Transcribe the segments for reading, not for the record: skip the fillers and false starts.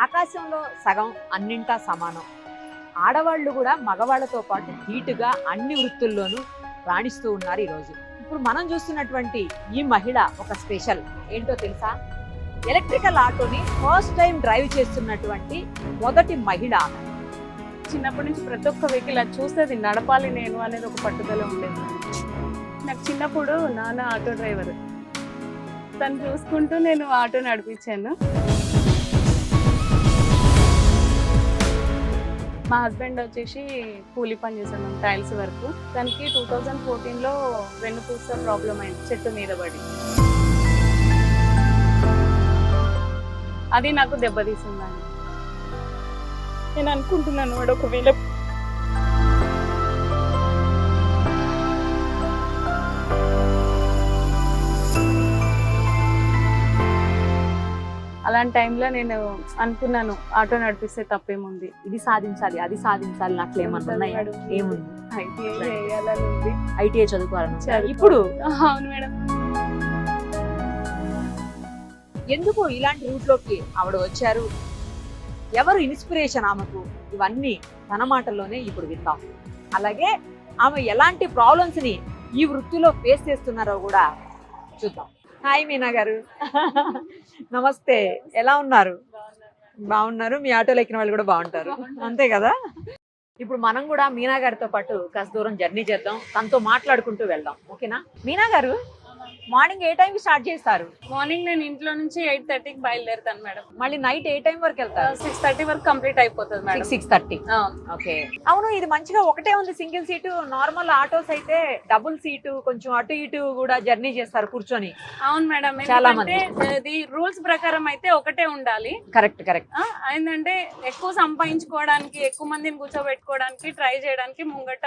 ఆకాశంలో సగం అన్నింటా సమానం. ఆడవాళ్ళు కూడా మగవాళ్లతో పాటు ధీటుగా అన్ని వృత్తుల్లోనూ రాణిస్తూ ఉన్నారు ఈరోజు. ఇప్పుడు మనం చూస్తున్నటువంటి ఈ మహిళ ఒక స్పెషల్ ఏంటో తెలుసా? ఎలక్ట్రికల్ ఆటోని ఫస్ట్ టైం డ్రైవ్ చేస్తున్నటువంటి మొదటి మహిళ. చిన్నప్పటి నుంచి ప్రతి ఒక్క వెహికల్ అది చూస్తే అది నడపాలి నేను అనేది ఒక పట్టుదల ఉండేది. నాకు చిన్నప్పుడు నాన్న ఆటో డ్రైవర్, తను చూసుకుంటూ నేను ఆటో నడిపించాను. మా హస్బెండ్ వచ్చేసి కూలీ పని చేశాను, టైల్స్ వరకు. తనకి 2014లో వెన్నుపూస ప్రాబ్లం అయింది, చెట్టు మీద పడి. అది నాకు దెబ్బతీసిందండి. నేను అనుకుంటున్నాను వాడు ఒకవేళ అలాంటి టైంలో నేను అనుకున్నాను ఆటో నడిపిస్తే తప్పేముంది, ఇది సాధించాలి అది సాధించాలి అట్లేమన్నా ఏముంది, ఐటీఐ చేయాలని ఉంది, ఐటీఐ చదువుకోవాలని. ఇప్పుడు అవును మేడం. ఎందుకు ఇలాంటి రూట్ లోకి ఆవిడ వచ్చారు, ఎవరు ఇన్స్పిరేషన్ ఆమెకు, ఇవన్నీ తన మాటల్లోనే ఇప్పుడు విందాం. అలాగే ఆమె ఎలాంటి ప్రాబ్లమ్స్ ని ఈ వృత్తిలో ఫేస్ చేస్తున్నారో కూడా చూద్దాం. హాయ్ మీనా గారు. నమస్తే, ఎలా ఉన్నారు? బాగున్నారు. మీ ఆటోలో ఎక్కిన వాళ్ళు కూడా బాగుంటారు, అంతే కదా? ఇప్పుడు మనం కూడా మీనా గారితో పాటు కాస్త దూరం జర్నీ చేద్దాం, తనతో మాట్లాడుకుంటూ వెళ్దాం, ఓకేనా? మీనా గారు, మార్నింగ్ ఏ టైం స్టార్ట్ చేస్తారు? మార్నింగ్ నేను ఇంట్లో నుంచి 8:30కి బయలుదేరుతాను మేడం. మళ్ళీ నైట్ ఏ టైం వరకు వెళ్తారు? 6:30 వరకు కంప్లీట్ అయిపోతుంది మేడం. 6:30. ఓకే. అవును, ఇది మంచిగా ఒకటే ఉంది, సింగిల్ సీటు. నార్మల్ ఆటోస్ అయితే డబుల్ సీటు, కొంచెం అటు ఇటు కూడా జర్నీ చేస్తారు కూర్చొని. అవును మేడం, చాలా మంది ఇది రూల్స్ ప్రకారం అయితే ఒకటే ఉండాలి. Correct correct. ఏంటంటే ఎక్కువ సంపాదించుకోవడానికి, ఎక్కువ మందిని కూర్చోబెట్టుకోవడానికి ట్రై చేయడానికి ముంగట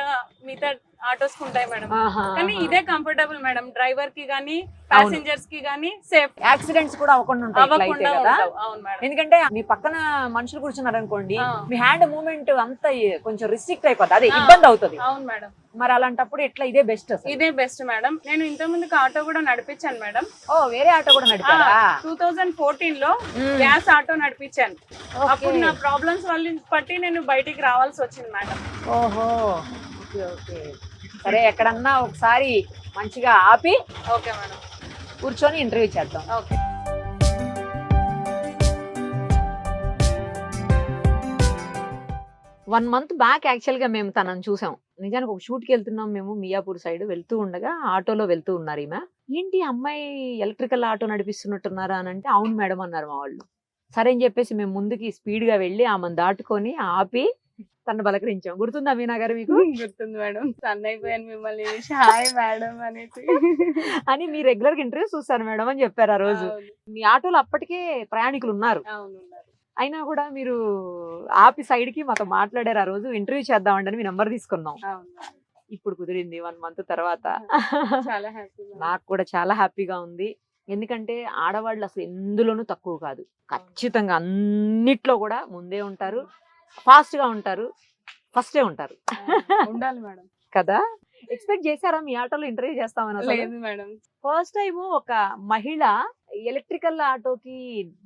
మిగతా ఆటోస్ ఉంటాయి మేడం. కానీ ఇదే కంఫర్టబుల్ మేడం, డ్రైవర్ కి గానీ ప్యాసింజర్స్ కి గానీ సేఫ్. యాక్సిడెంట్స్ కూడా అవ్వకుండా ఉంటాయి. ఎందుకంటే మీ పక్కన మనుషులు కూర్చున్నారు అనుకోండి, మీ హ్యాండ్ మూవ్మెంట్ అంతా కొంచెం రిస్ట్రిక్ట్ అయిపోతుంది, అదే ఇబ్బంది అవుతుంది. అవును మేడం. మరి అలాంటప్పుడు ఎట్లా? ఇదే బెస్ట్. ఇదే బెస్ట్ మేడం. నేను ఇంత ముందుకు ఆటో కూడా నడిపించాను మేడం. ఓ, వేరే ఆటో కూడా నడిపారా? 2014లో గ్యాస్ ఆటో నడిపించాను. అప్పుడు నా ప్రాబ్లమ్స్ వల్ల బట్టి నేను బయటికి రావాల్సి వచ్చింది మేడం. ఓహో, ఓకే ఓకే. సరే, ఎక్కడన్నా ఒకసారి మంచిగా ఆపి ఓకే మేడం కూర్చొని ఇంటర్వ్యూ చేద్దాం. Okay. One month back actual గా మేము తనని చూసాం. నిజానికి ఒక షూట్కి వెళ్తున్నాం మేము, మియాపూర్ సైడ్. వెళ్తూ ఉండగా ఆటోలో వెళ్తూ ఉన్నారు ఈమె. ఏంటి అమ్మాయి ఎలక్ట్రికల్ ఆటో నడిపిస్తున్నట్టున్నారా అని అంటే, అవును మేడం అన్నారు మా వాళ్ళు. సరే అని చెప్పేసి మేము ముందుకి స్పీడ్ గా వెళ్ళి ఆమెను దాటుకొని ఆపి తను బలకరించాం. గుర్తుందా మీనా గారు మీకు? గుర్తుంది మేడం. సన్ అయిపోయాను మిమ్మల్ని చూసి, హాయ్ మేడం అనేసి. అని మీ రెగ్యులర్ గా ఇంటర్వ్యూ చూస్తాను మేడం అని చెప్పారు ఆ రోజు. మీ ఆటోలో అప్పటికే ప్రయాణికులు ఉన్నారు, అయినా కూడా మీరు ఆపి సైడ్ కి మాతో మాట్లాడారు. ఆ రోజు ఇంటర్వ్యూ చేద్దామండి అని మీ నెంబర్ తీసుకున్నాం. ఇప్పుడు కుదిరింది 1 మంత్ తర్వాత. నాకు కూడా చాలా హ్యాపీగా ఉంది. ఎందుకంటే ఆడవాళ్ళు అసలు ఎందులోనూ తక్కువ కాదు, ఖచ్చితంగా అన్నిట్లో కూడా ముందే ఉంటారు, ఫాస్ట్ గా ఉంటారు, ఫస్టే ఉంటారు. ఉండాలి మేడం కదా? ఎక్స్పెక్ట్ చేశారా మీ ఆటోలో ఇంటర్వ్యూ చేస్తామని? లేదు మేడం. ఫస్ట్ టైం ఒక మహిళ ఎలక్ట్రికల్ ఆటోకి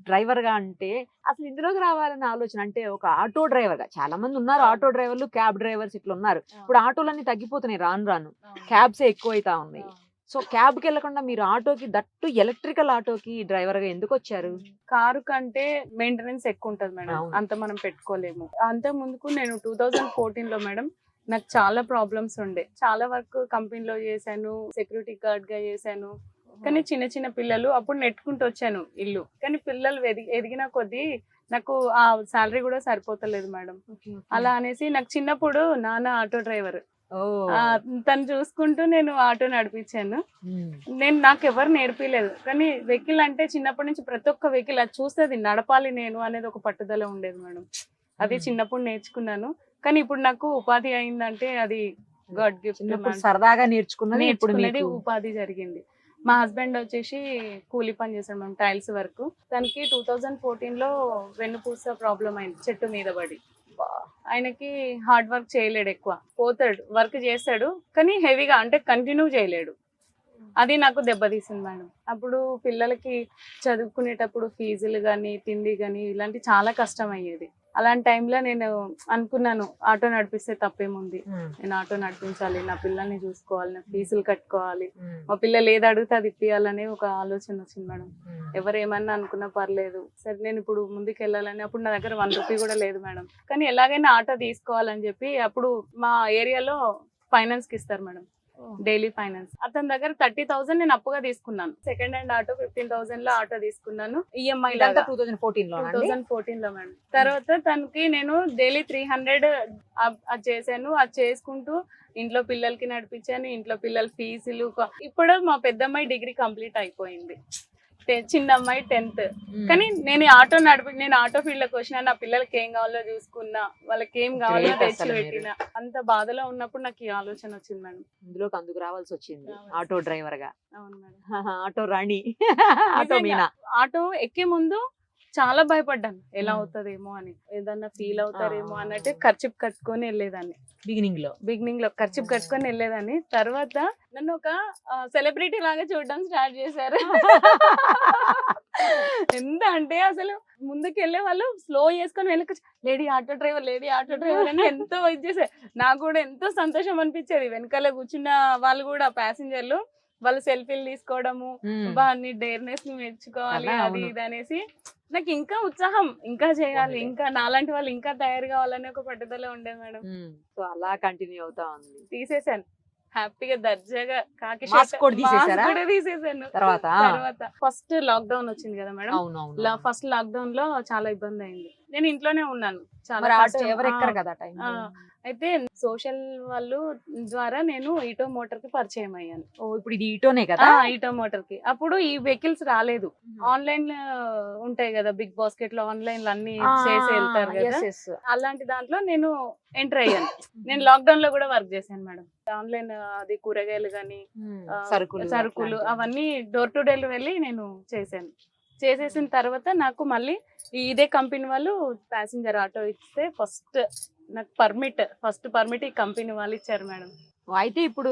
డ్రైవర్ గా అంటే అసలు ఇందులోకి రావాలన్న ఆలోచన, అంటే ఒక ఆటో డ్రైవర్ గా చాలా మంది ఉన్నారు, ఆటో డ్రైవర్లు, క్యాబ్ డ్రైవర్స్ ఇట్లా ఉన్నారు. ఇప్పుడు ఆటోలన్నీ తగ్గిపోతున్నాయి, రాను రాను క్యాబ్సే ఎక్కువ అవుతా ఉన్నాయి. సో క్యాబ్ కి వెళ్లకుండా మీరు ఆటోకి, దట్టు ఎలక్ట్రికల్ ఆటోకి డ్రైవర్ గా ఎందుకు వచ్చారు? కారు కంటే మెయింటెనెన్స్ ఎక్కువ ఉంటది మేడం, అంత మనం పెట్టుకోలేము. అంత ముందుకు నేను 2014లో మేడం నాకు చాలా ప్రాబ్లమ్స్ ఉండే. చాలా వర్క్ కంపెనీలో చేశాను, సెక్యూరిటీ గార్డ్ గా చేశాను. కానీ చిన్న చిన్న పిల్లలు అప్పుడు నెట్టుకుంటూ వచ్చాను ఇల్లు. కానీ పిల్లలు ఎదిగిన కొద్దీ నాకు ఆ శాలరీ కూడా సరిపోతలేదు మేడం. అలా అనేసి నాకు చిన్నప్పుడు నాన్న ఆటో డ్రైవర్, తను చూసుకుంటూ నేను ఆటో నడిపించాను. నాకు ఎవరు నేర్పిలేదు, కానీ వెహికల్ అంటే చిన్నప్పటి నుంచి ప్రతి ఒక్క వెహికల్ అది చూస్తే అది నడపాలి నేను అనేది ఒక పట్టుదల ఉండేది మేడం. అది చిన్నప్పుడు నేర్చుకున్నాను. కానీ ఇప్పుడు నాకు ఉపాధి అయిందంటే అది గాడ్ గిఫ్ట్. సరదాగా నేర్చుకున్నది ఉపాధి జరిగింది. మా హస్బెండ్ వచ్చేసి కూలీ పని చేశాడు మేము, టైల్స్ వరకు. తనకి 2014లో వెన్నుపూస ప్రాబ్లం అయింది, చెట్టు మీద పడి. ఆయనకి హార్డ్ వర్క్ చేయలేడు, ఎక్కువ పోతాడు, వర్క్ చేస్తాడు కానీ హెవీగా అంటే కంటిన్యూ చేయలేడు. అది నాకు దెబ్బతీసింది మేడం. అప్పుడు పిల్లలకి చదువుకునేటప్పుడు ఫీజులు కానీ తిండి కానీ ఇలాంటి చాలా కష్టం అయ్యేది. అలాంటి టైంలో నేను అనుకున్నాను ఆటో నడిపిస్తే తప్పేముంది, నేను ఆటో నడిపించాలి, నా పిల్లల్ని చూసుకోవాలి, నా ఫీజులు కట్టుకోవాలి, మా పిల్లలు ఏది అడిగితే అది ఇప్పియాలనే ఒక ఆలోచన వచ్చింది మేడం. ఎవరేమన్నా అనుకున్నా పర్లేదు, సరే నేను ఇప్పుడు ముందుకు వెళ్ళాలని. అప్పుడు నా దగ్గర 1 రూపీ కూడా లేదు మేడం, కానీ ఎలాగైనా ఆటో తీసుకోవాలని చెప్పి అప్పుడు మా ఏరియాలో ఫైనాన్స్ కి ఇస్తారు మేడం, డైలీ ఫైనాన్స్. అతని దగ్గర 30,000 నేను అప్పుగా తీసుకున్నాను. సెకండ్ హ్యాండ్ ఆటో 15,000 లో ఆటో తీసుకున్నాను ఈఎంఐ. 2014 లో మేడం. తర్వాత తనకి నేను డైలీ 300 అది చేశాను. అది చేసుకుంటూ ఇంట్లో పిల్లలకి నడిపించాను, ఇంట్లో పిల్లల ఫీజులు. ఇప్పుడు మా పెద్దమ్మాయి డిగ్రీ కంప్లీట్ అయిపోయింది, చిన్న అమ్మాయి 10th. కానీ నేను ఆటో ఫీల్డ్ లోకి వచ్చిన, నా పిల్లలకి ఏం కావాలో చూసుకున్నా, వాళ్ళకి ఏం కావాలో తెచ్చి పెట్టిన. అంత బాధలో ఉన్నప్పుడు నాకు ఈ ఆలోచన వచ్చింది మేడం. ఇందులోకి అందుకు రావాల్సి వచ్చింది ఆటో డ్రైవర్ గా. అవును మేడం. ఆటో రాణి, ఆటో మీనా. ఆటో ఎక్కే ముందు చాలా భయపడ్డాను, ఎలా అవుతుందేమో అని, ఏదన్నా ఫీల్ అవుతారేమో అన్నట్టు ఖర్చు కట్టుకొని వెళ్ళేదాన్ని. బిగినింగ్ లో ఖర్చు కట్టుకొని వెళ్ళేదాన్ని. తర్వాత నన్ను ఒక సెలబ్రిటీ లాగా చూడడం స్టార్ట్ చేశారు. ఎంత అంటే అసలు ముందుకు వెళ్ళే వాళ్ళు స్లో చేసుకొని వెళ్ళక, లేడీ ఆటో డ్రైవర్ అని ఎంతో ఇది చేశారు. నాకు కూడా ఎంతో సంతోషం అనిపించేది. వెనకాల కూర్చున్న వాళ్ళు కూడా ప్యాసింజర్లు వాళ్ళు సెల్ఫీలు తీసుకోవడము, అన్ని డేర్నెస్ ని మెచ్చుకోవాలి, అది ఇది అనేసి నాకు ఇంకా ఉత్సాహం, ఇంకా చేయాలి, ఇంకా నాలాంటి వాళ్ళు ఇంకా తయారు కావాలని ఒక పట్టుదల ఉండేది మేడం. సో అలా కంటిన్యూ అవుతా ఉంది. తీసేసాను హ్యాపీగా, దర్జాగా. తీసేసాను. తర్వాత ఫస్ట్ లాక్డౌన్ వచ్చింది కదా మేడం. ఫస్ట్ లాక్డౌన్ లో చాలా ఇబ్బంది అయింది. నేను ఇంట్లోనే ఉన్నాను చాలా. అయితే సోషల్ వాళ్ళు ద్వారా నేను ఈటో మోటార్ కి పరిచయం అయ్యాను. ఇప్పుడు ఇది ఈటోనే కదా? ఈటో మోటార్ కి. అప్పుడు ఈ వెహికల్స్ రాలేదు, ఆన్లైన్ ఉంటాయి కదా, బిగ్ బాస్కెట్ లో ఆన్లైన్ లో అన్ని చేసి వెళ్తారు కదా, అలాంటి దాంట్లో నేను ఎంటర్ అయ్యాను. నేను లాక్డౌన్ లో కూడా వర్క్ చేశాను మేడం. ఆన్లైన్ అది కూరగాయలు గానీ సరుకులు అవన్నీ డోర్ టు డోర్ వెళ్ళి నేను చేశాను. చేసేసిన తర్వాత నాకు మళ్ళీ ఇదే కంపెనీ వాళ్ళు ప్యాసింజర్ ఆటో ఇస్తే నాకు ఫస్ట్ పర్మిట్ ఈ కంపెనీ వాళ్ళు ఇచ్చారు మేడం. అయితే ఇప్పుడు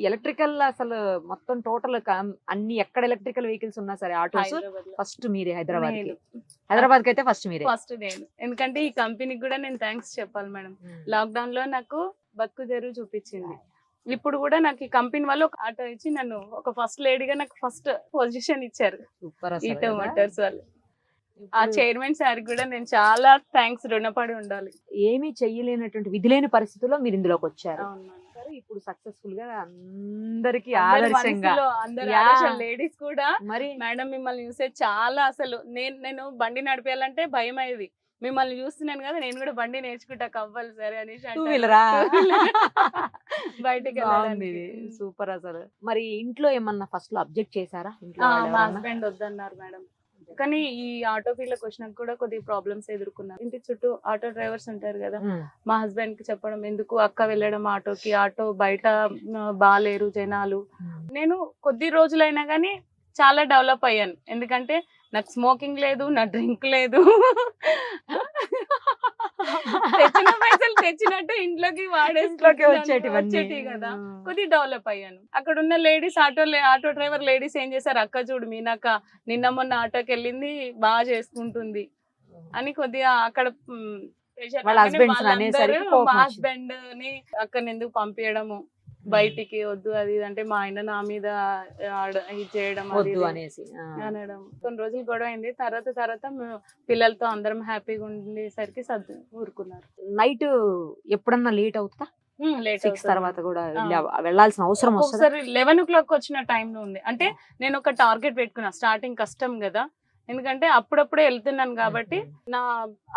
ఎలక్ట్రికల్ అసలు మొత్తం టోటల్ అన్ని ఎక్కడ ఎలక్ట్రికల్ వెహికల్స్ ఉన్నా సరే ఆటోస్ ఫస్ట్ మీరే? హైదరాబాద్ కి అయితే ఫస్ట్ నేను. ఎందుకంటే ఈ కంపెనీకి కూడా నేను థ్యాంక్స్ చెప్పాలి మేడం. లాక్డౌన్ లో నాకు బతుకు తెరువు చూపించింది. ఇప్పుడు కూడా నాకు ఈ కంపెనీ వాళ్ళు ఒక ఆటో ఇచ్చి నన్ను ఒక ఫస్ట్ లేడీగా నాకు ఫస్ట్ పొజిషన్ ఇచ్చారు ఈటో మోటార్స్ వాళ్ళు. ఆ చైర్మన్ సార్ కూడా నేను చాలా థ్యాంక్స్, రుణపడి ఉండాలి. ఏమీ చెయ్యలేనటువంటి విధి లేని పరిస్థితుల్లో మీరు ఇందులోకి వచ్చారు. ఇప్పుడు సక్సెస్ఫుల్ గా అందరికి ఆదర్శంగా లేడీస్ కూడా మరి మేడం మిమ్మల్ని చూస్తే చాలా అసలు నేను బండి నడిపేయాలంటే భయం అయ్యేది. మిమ్మల్ని చూస్తున్నాను కదా, నేను కూడా బండి నేర్చుకుంటా కవ్వాలి సరే అనేసి బయటికి. సూపర్. అసలు మరి ఇంట్లో ఏమన్నా ఫస్ట్ లో అబ్జెక్ట్ చేశారా? మా హస్బెండ్ వద్దన్నారు మేడం. కానీ ఈ ఆటో ఫీల్డ్ లోకి వచ్చినాక కూడా కొద్దిగా ప్రాబ్లమ్స్ ఎదుర్కొన్నారు. ఇంటి చుట్టూ ఆటో డ్రైవర్స్ ఉంటారు కదా, మా హస్బెండ్ కి చెప్పడం ఎందుకు అక్క వెళ్ళడం ఆటోకి, ఆటో బయట బాలేరు జనాలు. నేను కొద్ది రోజులైనా కానీ చాలా డెవలప్ అయ్యాను. ఎందుకంటే నాకు స్మోకింగ్ లేదు, నా డ్రింక్ లేదు, తెచ్చిన పైసలు తెచ్చినట్టు ఇంట్లోకి వచ్చేటి కదా, కొద్దిగా డెవలప్ అయ్యాను. అక్కడ ఉన్న లేడీస్ ఆటో డ్రైవర్ లేడీస్ ఏం చేశారు, అక్క చూడు మీనాక నిన్న మొన్న ఆటోకి వెళ్ళింది బాగా చేసుకుంటుంది అని కొద్దిగా అక్కడ మా హస్బెండ్ ని అక్కడ ఎందుకు పంపించడము బయటికి వద్దు అది అంటే మా ఆయన నా మీద ఇది చేయడం అనేసి అనడం. కొన్ని రోజులు గొడవ అయింది. తర్వాత పిల్లలతో అందరం హ్యాపీగా ఉండేసరికి ఊరుకున్నారు. నైట్ ఎప్పుడన్నా లేట్ అవుతా? లేట్ తర్వాత కూడా వెళ్ళాల్సిన అవసరం వస్తుంది. 11 o'clock వచ్చిన టైంలో ఉంది. అంటే నేను ఒక టార్గెట్ పెట్టుకున్నా, స్టార్టింగ్ కష్టం కదా, ఎందుకంటే అప్పుడప్పుడే వెళ్తున్నాను కాబట్టి నా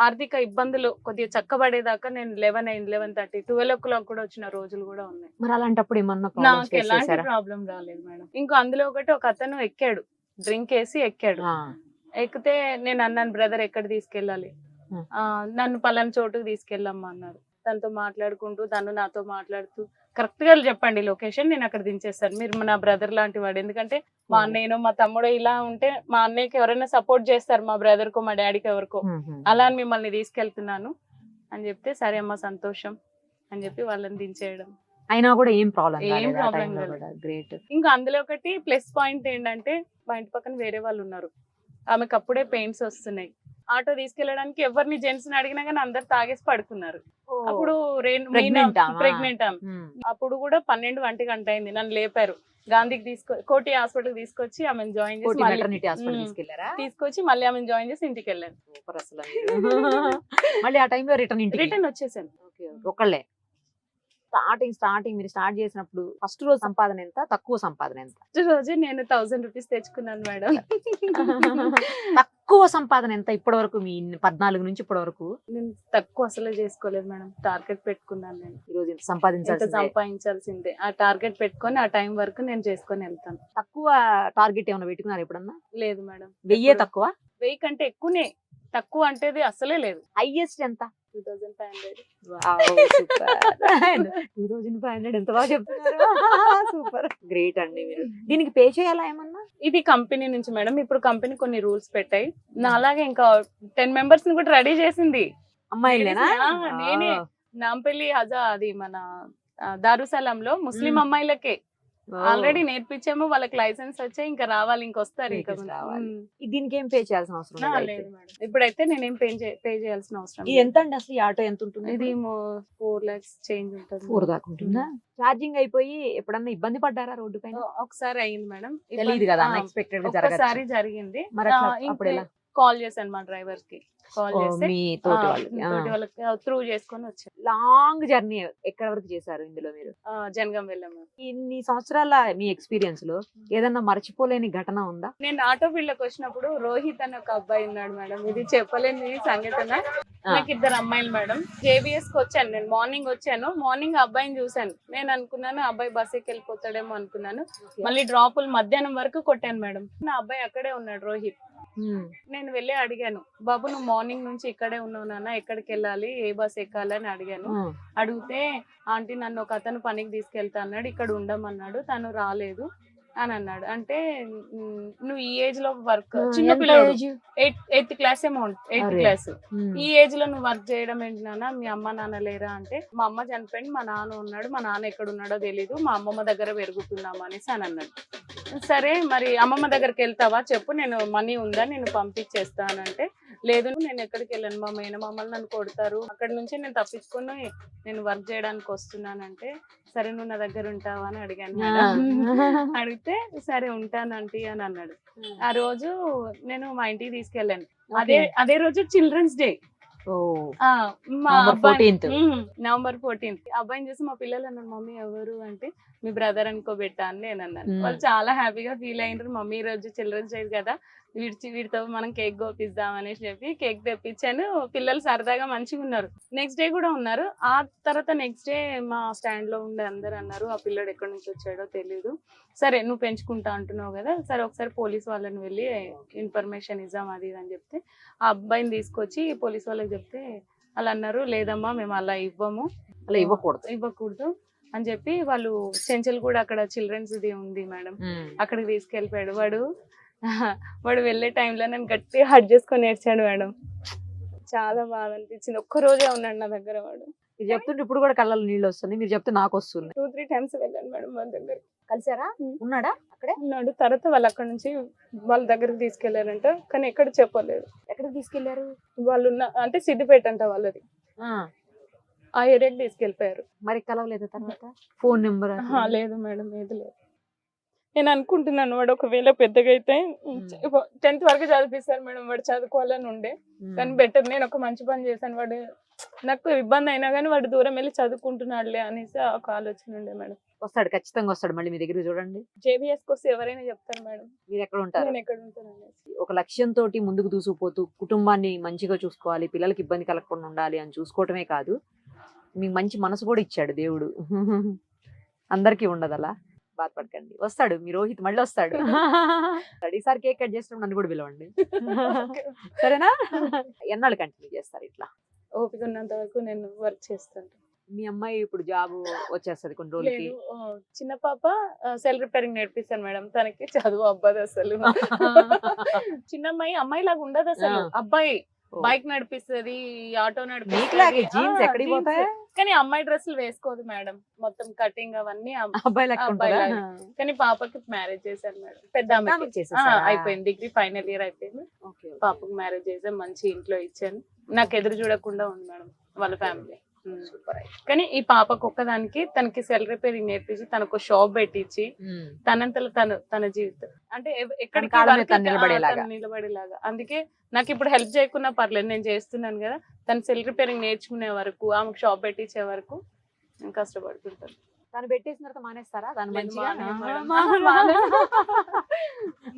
ఆర్థిక ఇబ్బందులు కొద్దిగా చక్కబడేదాకా నేను 11:30 12 o'clock కూడా వచ్చిన రోజులు కూడా ఉన్నాయి. మరి అలాంటప్పుడు ఏమన్నా నాకు ఎలాంటి ప్రాబ్లం రాలేదు మేడం. ఇంకా అందులో ఒక అతను ఎక్కాడు, డ్రింక్ వేసి ఎక్కాడు. ఎక్కితే నేను అన్నాను బ్రదర్ ఎక్కడ తీసుకెళ్ళాలి, నన్ను పలానా చోటుకు తీసుకెళ్ళమ్మా అన్నాడు. తనతో మాట్లాడుకుంటూ తను నాతో మాట్లాడుతూ కరెక్ట్ గా చెప్పండి లొకేషన్, నేను అక్కడ దించేస్తాను, మీరు నా బ్రదర్ లాంటి వాడు. ఎందుకంటే మా అన్నయ్యను మా తమ్ముడు ఇలా ఉంటే మా అన్నయ్యకి ఎవరైనా సపోర్ట్ చేస్తారు, మా బ్రదర్ కో మా డాడీకి ఎవరికో, అలా అని మిమ్మల్ని తీసుకెళ్తున్నాను అని చెప్తే సరే అమ్మ సంతోషం అని చెప్పి వాళ్ళని దించేయడం. అయినా కూడా ఏం ప్రాబ్లం ఏం problem కూడా కాలేదు. గ్రేట్. ఇంకా అందులో ఒకటి ప్లస్ పాయింట్ ఏంటంటే మా ఇంటి పక్కన వేరే వాళ్ళు ఉన్నారు, ఆమెకు అప్పుడే పెయిన్స్ వస్తున్నాయి. ఆటో తీసుకెళ్ళడానికి ఎవరిని జెంట్స్ ని అడిగినా కానీ అందరు తాగేసి పడుకున్నారు. అప్పుడు Pregnant ఆమా? ప్రెగ్నెంట్ ఆమె. అప్పుడు కూడా 12-1 గంట అయింది, నన్ను లేపారు. గాంధీకి కోటి హాస్పిటల్ తీసుకొచ్చి ఆమెను జాయిన్ చేసి మెటర్నిటీ హాస్పిటల్ తీసుకెళ్లారా? తీసుకొచ్చి మళ్ళీ ఆమెను జాయిన్ చేసి ఇంటికి వెళ్ళాను. సూపర్ అసలు. మళ్ళీ ఆ టైంలో రిటర్న్ వచ్చేసాను. ఒకళ్ళే. స్టార్టింగ్ మీరు స్టార్ట్ చేసినప్పుడు ఫస్ట్ రోజు సంపాదన ఎంత, తక్కువ సంపాదన ఎంత? ఫస్ట్ రోజు నేను 1000 రూపీస్ తెచ్చుకున్నాను మేడం. తక్కువ సంపాదన ఎంత ఇప్పటి వరకు మీ 14 నుంచి ఇప్పటి వరకు? నేను తక్కువ అసలే చేసుకోలేదు మేడం, టార్గెట్ పెట్టుకున్నాను. నేను ఈ రోజు ఇంత ఎంత సంపాదించాల్సిందే. ఆ టార్గెట్ పెట్టుకొని ఆ టైం వరకు నేను చేసుకొని వెళ్తాను. తక్కువ టార్గెట్ ఏమైనా పెట్టుకున్నారు ఎప్పుడన్నా? లేదు మేడం. 1000 తక్కువ? 1000 కంటే ఎక్కువనే. తక్కువ అంటే అసలే లేదు. హైయెస్ట్ ఎంత? 2500. 2500 ఎంత బాగా చెప్తున్నారు. సూపర్, గ్రేట్ అండి. మీరు దీనికి పే చేయాలా ఏమన్నా? ఇది కంపెనీ నుంచి మేడం. ఇప్పుడు కంపెనీ కొన్ని రూల్స్ పెట్టాయి. నా అలాగే ఇంకా 10 మెంబర్స్ ని కూడా రెడీ చేసింది. అమ్మాయిలేనా? నేనే నాంపల్లి హజా, అది మన దారుసలంలో ముస్లిం అమ్మాయిలకే ఆల్రెడీ నేర్పించాము. వాళ్ళకి లైసెన్స్ వచ్చాయి, ఇంకా రావాలి, ఇంకొస్తారు. ఇంకా దీనికి ఏం పే చేయాల్సిన అవసరం లేదు మేడం. ఇప్పుడైతే నేనేం పే చేయాల్సిన అవసరం లేదు. ఎంత అండి అసలు ఈ ఆటో ఎంత ఉంటుంది? ఇది 4 lakhs చేంజ్ ఉంటుంది. 4 దాకా ఉంటుందా? ఛార్జింగ్ అయిపోయి ఎప్పుడన్నా ఇబ్బంది పడ్డారా రోడ్డు పైన? ఒకసారి అయింది మేడం. తెలియదు కదా, అన్ఎక్స్పెక్టెడ్ గా ఒకసారి జరిగింది. మరి అప్పుడు ఎలా? కాల్ చేశాను మా డ్రైవర్ కి, కాల్ చేసి మీ తోటి వాళ్ళకి త్రూ చేసుకొని వచ్చాను. లాంగ్ జర్నీ ఎక్కడ వరకు చేశారు ఇందులో మీరు? జనగాం వెళ్ళాము. ఇన్ని సంవత్సరాల మీ ఎక్స్పీరియన్స్ లో ఏదన్నా మర్చిపోలేని ఘటన ఉందా? నేను ఆటో ఫీల్డ్ కి వచ్చినప్పుడు రోహిత్ అని ఒక అబ్బాయి ఉన్నాడు మేడం. ఇది చెప్పలేని సంఘటన. నాకు 2 అమ్మాయిలు మేడం. JBS కి వచ్చాను నేను. మార్నింగ్ వచ్చాను. మార్నింగ్ అబ్బాయిని చూశాను. నేను అనుకున్నాను అబ్బాయి బస్ ఎక్కి వెళ్ళిపోతాడేమో అనుకున్నాను. మళ్ళీ డ్రాపులు మధ్యాహ్నం వరకు కొట్టాను మేడం. నా అబ్బాయి అక్కడే ఉన్నాడు, రోహిత్. నేను వెళ్ళి అడిగాను, బాబు నువ్వు మార్నింగ్ నుంచి ఇక్కడే ఉన్నావు నాన్న, ఎక్కడికి వెళ్ళాలి, ఏ బస్ ఎక్కాలి అని అడిగాను. అడిగితే ఆంటీ నన్ను ఒక అతను పనికి తీసుకెళ్తా అన్నాడు, ఇక్కడ ఉండమన్నాడు, తను రాలేదు అని అన్నాడు. అంటే నువ్వు ఈ ఏజ్ లో వర్క్, చిన్న పిల్లడు 8th క్లాస్ ఏమో, 8th క్లాస్, ఈ ఏజ్ లో నువ్వు వర్క్ చేయడం ఏంటి నాన్న, మీ అమ్మ నాన్న లేరా అంటే, మా అమ్మ చనిపోయింది, మా నాన్న ఉన్నాడు, మా నాన్న ఎక్కడ ఉన్నాడో తెలీదు, మా అమ్మమ్మ దగ్గర పెరుగుతున్నాము అనేసి అని అన్నాడు. సరే మరి అమ్మమ్మ దగ్గరికి వెళ్తావా చెప్పు, నేను మనీ ఉందా నేను పంపించేస్తానంటే, లేదు నేను ఎక్కడికి వెళ్ళాను, మా మేనమామలు నన్ను కొడతారు, అక్కడి నుంచి నేను తప్పించుకొని నేను వర్క్ చేయడానికి వస్తున్నానంటే, సరే నువ్వు నా దగ్గర ఉంటావా అని అడిగాను. అడిగితే సరే ఉంటానంటీ అని అన్నాడు. ఆ రోజు నేను మా ఇంటికి తీసుకెళ్ళాను. అదే రోజు చిల్డ్రన్స్ డే. మా అబ్బాయి November 14th. అబ్బాయిని చూసి మా పిల్లలు అన్నారు, మమ్మీ ఎవరు అంటే, మీ బ్రదర్ అనుకోబెట్టా అని నేను అన్నాను. వాళ్ళు చాలా హ్యాపీగా ఫీల్ అయినారు. మమ్మీ ఈ రోజు చిల్డ్రన్స్ డే కదా, వీటితో మనం కేక్ కోపిద్దాం అనేసి చెప్పి కేక్ తెప్పించాను. పిల్లలు సరదాగా మంచిగా ఉన్నారు. నెక్స్ట్ డే కూడా ఉన్నారు. ఆ తర్వాత నెక్స్ట్ డే మా స్టాండ్ లో ఉండే అందరు అన్నారు, ఆ పిల్లడు ఎక్కడి నుంచి వచ్చాడో తెలియదు, సరే నువ్వు పెంచుకుంటా అంటున్నావు కదా, సరే ఒకసారి పోలీస్ వాళ్ళని వెళ్ళి ఇన్ఫర్మేషన్ ఇద్దాం అది ఇది అని చెప్తే, ఆ అబ్బాయిని తీసుకొచ్చి పోలీస్ వాళ్ళకి చెప్తే వాళ్ళు అన్నారు, లేదమ్మా మేము అలా ఇవ్వము, అలా ఇవ్వకూడదు అని చెప్పి వాళ్ళు చెంచల్ కూడా అక్కడ చిల్డ్రన్స్ ది ఉంది మేడం, అక్కడికి తీసుకెళ్ళిపోయాడు. వాడు వెళ్ళే టైంలో నేను గట్టిగా హట్ చేసుకొని ఏడ్చాడు మేడం. చాలా బాధ అనిపించింది. ఒక్క రోజే ఉన్నాడు నా దగ్గర వాడు. మీరు చెప్తుంటే ఇప్పుడు కూడా కళ్ళలో నీళ్ళు వస్తుంది, మీరు చెప్తే నాకు వస్తుంది. 2-3 times వెళ్ళాను మేడం వాళ్ళ దగ్గర. కలిసారా? ఉన్నాడా అక్కడే? ఉన్నాడు. తర్వాత వాళ్ళు అక్కడ నుంచి వాళ్ళ దగ్గరికి తీసుకెళ్లారంట, కానీ ఎక్కడ చెప్పలేదు. ఎక్కడికి తీసుకెళ్లారు? వాళ్ళు అంటే సిద్దిపేట అంట వాళ్ళది. ఆ ఏరియాకి తీసుకెళ్ళిపోయారు. మరి కలవలేదు తర్వాత? ఫోన్ నెంబర్ లేదు మేడం, ఏది లేదు. నేను అనుకుంటున్నాను వాడు ఒకవేళ పెద్దగా అయితే 10th వరకు చదివిస్తారు మేడం, వాడు చదువుకోవాలని ఉండే, కానీ బెటర్ నేను ఒక మంచి పని చేశాను. వాడు నాకు ఇబ్బంది అయినా కానీ వాడు దూరం వెళ్ళి చదువుకుంటున్నాడులే అనేసి ఒక ఆలోచన ఉండే మేడం. వస్తాడు, ఖచ్చితంగా వస్తాడు. మళ్ళీ మీ దగ్గర చూడండి. JBS వస్తే ఎవరైనా చెప్తారు మేడం మీరు ఎక్కడ ఉంటారు, నేను ఎక్కడ ఉంటాను అనేసి. ఒక లక్ష్యంతో ముందుకు దూసుకుపోతూ కుటుంబాన్ని మంచిగా చూసుకోవాలి, పిల్లలకి ఇబ్బంది కలగకుండా ఉండాలి అని చూసుకోవటమే కాదు, మీకు మంచి మనసు కూడా ఇచ్చాడు దేవుడు. అందరికీ ఉండదు అలా, బాధపడకండి. వస్తాడు మీ రోహిత్, మళ్ళీ వస్తాడు. ఈసారి కేక్ కట్ చేసినప్పుడు నన్ను కూడా పిలవండి, సరేనా? ఎన్నాళ్ళు కంటిన్యూ చేస్తారు ఇట్లా? ఓపిక ఉన్నంత వరకు నేను వర్క్ చేస్తాను. మీ అమ్మాయి ఇప్పుడు జాబ్ వచ్చేస్తుంది కొన్ని రోజులకి? చిన్న పాప సెల్ రిపేరింగ్ నేర్పిస్తాను మేడం, తనకి చదువు అబ్బాయి అసలు. చిన్న అమ్మాయి లాగా ఉండదు అసలు, అబ్బాయి బైక్ నడిపిస్తుంది, ఆటో మీకులాగే జీన్స్ నడిపిస్తుంది. ఎక్కడికి పోతాయా? కానీ అమ్మాయి డ్రెస్సులు వేసుకోదు మేడం, మొత్తం కటింగ్ అవన్నీ అబ్బాయి లెక్క అబ్బాయి ఉంటుందా? లాగే. కానీ పాపకి మ్యారేజ్ చేశాను మేడం, పెద్ద ఆమెకి ఆమెకి. చేసేసారా? అయిపోయింది, డిగ్రీ ఫైనల్ ఇయర్ అయిపోయింది. Okay, okay. పాపకు మ్యారేజ్ చేసాం, మంచి ఇంట్లో ఇచ్చాను. నాకు ఎదురు చూడకుండా ఉంది మేడం వాళ్ళ ఫ్యామిలీ. సూపర్ అయితే. కానీ ఈ పాపకు ఒక్కదానికి తనకి సెల్ రిపేరింగ్ నేర్పించి తనకు షాప్ పెట్టించి తనంతలో తన జీవితం అంటే ఎక్కడికి కాళ్ళ మీద వరకు తను నిలబడేలాగా. తను నిలబడేలాగా. అందుకే నాకు ఇప్పుడు హెల్ప్ చేయకున్నా పర్లేదు, నేను చేస్తున్నాను కదా. తను సెల్ రిపేరింగ్ నేర్చుకునే వరకు, ఆమెకు షాప్ పెట్టించే వరకు నేను కష్టపడుతుంటాను. తను పెట్టేసిన తర్వాత మానేస్తారా? దాని మంచిగా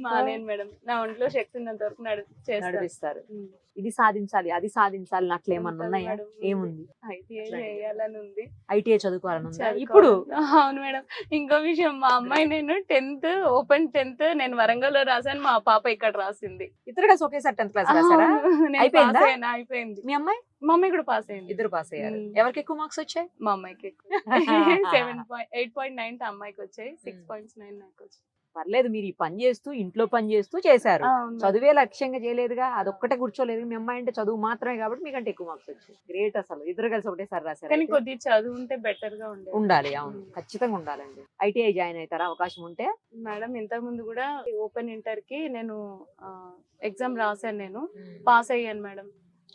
మానేను మేడం, నా ఒంట్లో శక్తి ఉన్నంత వరకు నడిపిస్తారు. ఉమ్. ఇది సాధించాలి, అది సాధించాలి అట్లా ఏమన్నా ఉన్నాయా? మేడం, ఏముంది? ITI చేయాలని ఉంది. ఐటీఐ చదువుకోవాలని ఉందా చదువుకోవాలి. ఇప్పుడు? అవును మేడం. ఇంకో విషయం, మా అమ్మాయి నేను 10th ఓపెన్ 10th నేను వరంగల్ లో రాశాను, మా పాప ఇక్కడ రాసింది. ఇద్దరు కలిసి ఒకేసారి 10th క్లాస్ రాసారా? నేను అయిపోయిందా? pass అయ్యాను, అయిపోయింది. మీ అమ్మాయి? మా అమ్మాయి కూడా పాస్ అయింది. ఇద్దరు పాస్ అయ్యారు. ఉమ్. ఎవరికి ఎక్కువ మార్క్స్ వచ్చాయి? మా అమ్మాయికి 8.9 అమ్మాయికి వచ్చాయి, 6.9 నాకు వచ్చాయి. పర్లేదు, మీరు ఈ పని చేస్తూ ఇంట్లో పని చేస్తూ చేశారు. అవును మేడం. చదువే లక్ష్యంగా చేయలేదుగా, అదొక్కటే కూర్చోలేదు. మీ అమ్మాయి అంటే చదువు మాత్రమే కాబట్టి మీకంటే ఎక్కువ మార్క్స్ వచ్చాయి. గ్రేట్ అసలు, ఇద్దరు కలిసి ఒకటేసారి రాశారు. కానీ అయితే. కొద్దిగా చదువు ఉంటే బెటర్ గా ఉండేది. ఉండాలి, అవును, ఉమ్. ఖచ్చితంగా ఉండాలండి. ఐటీఐ జాయిన్ అవుతారా అవకాశం ఉంటే? మేడం ఇంతకు ముందు కూడా ఓపెన్ ఇంటర్ కి నేను ఎగ్జామ్ రాశాను, నేను పాస్ అయ్యాను మేడం.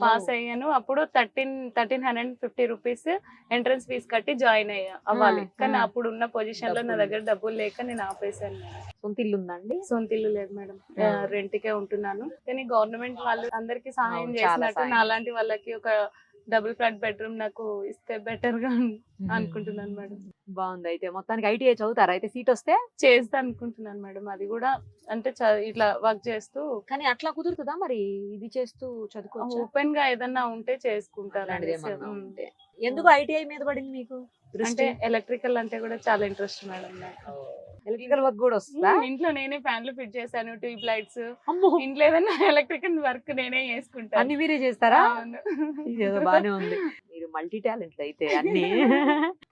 పాస్ అయ్యాను. అప్పుడు 1350 రూపీస్ ఎంట్రన్స్ ఫీజ్ కట్టి జాయిన్ అవ్వాలి. కానీ అప్పుడు ఉన్న పొజిషన్ లో నా దగ్గర డబ్బులు లేక నేను ఆపేసాను మేడం. సొంత ఇల్లు ఉందండి? సొంత ఇల్లు లేదు మేడం, రెంట్ కే ఉంటున్నాను. కానీ గవర్నమెంట్ వాళ్ళు అందరికి సహాయం అవును, చాలా చేసినట్టు సాయం. నా లాంటి వాళ్ళకి ఒక డబుల్ ఫ్లాట్ బెడ్రూమ్ నాకు ఇస్తే బెటర్ గా అనుకుంటున్నాను మేడం. బాగుంది. అయితే మొత్తానికి ఐటీఐ చదువుతారా? అయితే సీట్ వస్తే చేస్తా అనుకుంటున్నాను మేడం. అది కూడా అంటే ఇట్లా వర్క్ చేస్తూ కానీ అట్లా కుదురుతుందా మరి? ఇది చేస్తూ చదువుకోవచ్చు? ఓపెన్ గా ఏదన్నా ఉంటే చేసుకుంటారు అలాంటిది అనేసి. ఏమన్నా ఉమ్. ఉంటే. ఎందుకు ఐటీఐ మీద పడింది మీకు దృష్టి? అంటే ఎలక్ట్రికల్ అంటే కూడా చాలా ఇంట్రెస్ట్ మేడం నాకు. ఎలక్ట్రికల్ వర్క్ కూడా వస్తుందా? ఇంట్లో నేనే ఫ్యాన్లు ఫిట్ చేశాను, ట్యూబ్ లైట్స్, అమ్మో, ఇంట్లో ఏదైనా ఎలక్ట్రికల్ వర్క్ నేనే చేసుకుంటాను. అన్ని మీరే చేస్తారా? అవును. ఇదేదో బానే ఉంది. మీరు మల్టీ టాలెంట్ అయితే అన్ని.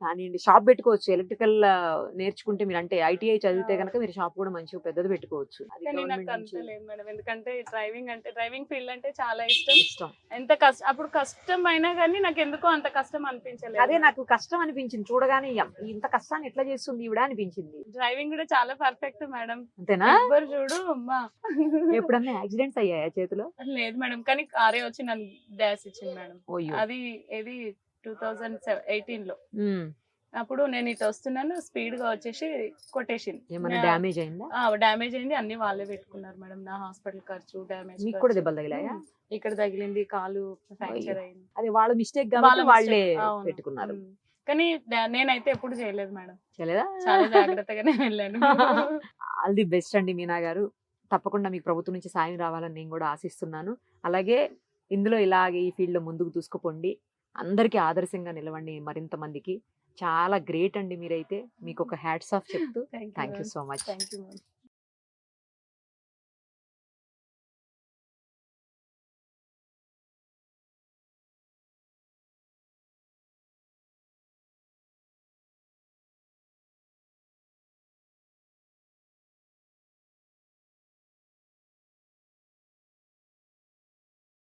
కానీ షాప్ పెట్టుకోవచ్చు ఎలక్ట్రికల్ నేర్చుకుంటే. మీరు అంటే ఐటీఐ చదివితే కనుక మీరు షాప్ కూడా మంచిగా పెద్దది పెట్టుకోవచ్చు. అది కానీ నాకు గవర్నమెంట్ అంత నుంచి లేదు మేడం, ఎందుకంటే డ్రైవింగ్ ఫీల్డ్ అంటే చాలా ఇష్టం. ఇష్టం. ఎంత కష్టం, అప్పుడు కష్టం అయినా కానీ నాకు ఎందుకో అంత కష్టం అనిపించలేదు. అదే నాకు కష్టం అనిపించింది చూడగానే, ఇంత కష్టాన్ని ఎట్లా చేస్తుంది ఈవిడ అనిపించింది. డ్రైవింగ్ కూడా చాలా పర్ఫెక్ట్ మేడం. అంతేనా? ఎవరు చూడు అమ్మా. ఎప్పుడన్నా యాక్సిడెంట్స్ అయ్యాయా చేతిలో? లేదు మేడం, కానీ కారే వచ్చి నన్ను డాష్ ఇచ్చింది మేడం. ఓయ్యో. అది 2018 లో. అప్పుడు నేను ఇటు వస్తున్నాను, స్పీడ్ గా వచ్చేసి కొట్టేసింది. ఏమన్నా డ్యామేజ్ అయిందా? డ్యామేజ్ అయింది, అన్ని వాళ్ళే పెట్టుకున్నారు మేడం. నా హాస్పిటల్ ఖర్చు, డ్యామేజ్. మీకు కూడా దెబ్బలు తగిలాయా? ఇక్కడ తగిలింది, కాలు ఫ్రాక్చర్ అయింది. అది వాళ్ళ మిస్టేక్ వాళ్ళ కాబట్టి వాళ్ళే mistake. అవును. పెట్టుకున్నారు. కానీ నేనైతే ఎప్పుడు చేయలేదు మేడం, చేయలేదా? చాలా జాగ్రత్తగానే వెళ్ళాను. ఆల్ ది బెస్ట్ అండి మీనా గారు. తప్పకుండా మీకు ప్రభుత్వం నుంచి సాయం రావాలని నేను కూడా ఆశిస్తున్నాను. అలాగే ఇందులో ఇలాగే ఈ ఫీల్డ్ లో ముందుకు దూసుకుపోండి. అందరికీ ఆదర్శంగా నిలవండి మరింత మందికి. చాలా గ్రేట్ అండి మీరైతే. మీకు ఒక హ్యాట్స్ ఆఫ్ చెప్తూ thank you so much. Thank you.